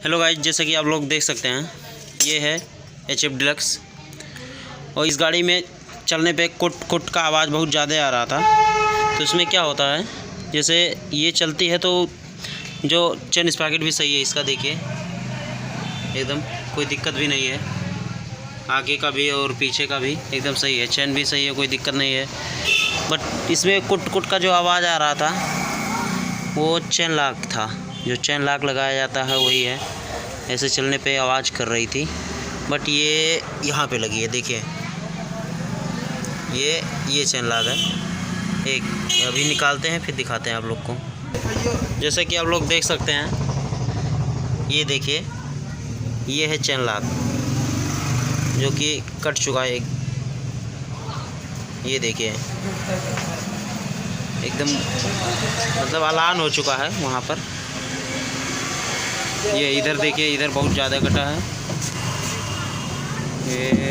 Hello guys, जैसे कि आप लोग देख सकते हैं ये है HF डिलक्स। और इस गाड़ी में चलने पे कुट कुट का आवाज़ बहुत ज़्यादा आ रहा था। तो इसमें क्या होता है, जैसे ये चलती है तो जो चेन स्प्रॉकेट भी सही है इसका, देखिए एकदम कोई दिक्कत भी नहीं है। आगे का भी और पीछे का भी एकदम सही है, चेन भी सही है, कोई दिक्कत नहीं है। बट इसमें कुट कुट का जो आवाज़ आ रहा था वो चेन लॉक था। जो चेन लॉक लगाया जाता है वही है, ऐसे चलने पे आवाज़ कर रही थी। बट ये यहाँ पे लगी है, देखिए ये चेन लॉक है। एक अभी निकालते हैं फिर दिखाते हैं आप लोग को। जैसे कि आप लोग देख सकते हैं, ये देखिए ये है चेन लॉक जो कि कट चुका है। ये देखिए एकदम मतलब अलान हो चुका है वहाँ पर। ये इधर देखिए, इधर बहुत ज़्यादा कटा है। ये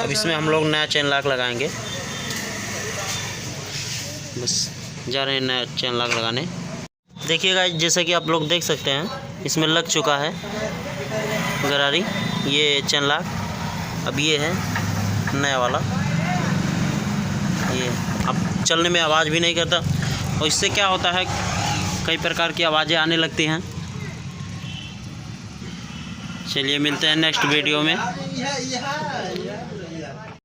अब इसमें हम लोग नया चेन लॉक लगाएंगे। बस जा रहे हैं नया चेन लॉक लगाने। देखिएगा जैसे कि आप लोग देख सकते हैं इसमें लग चुका है गरारी, ये चेन लॉक। अब ये है नया वाला, ये अब चलने में आवाज़ भी नहीं करता। और इससे क्या होता है, कई प्रकार की आवाज़ें आने लगती हैं। चलिए मिलते हैं नेक्स्ट वीडियो में।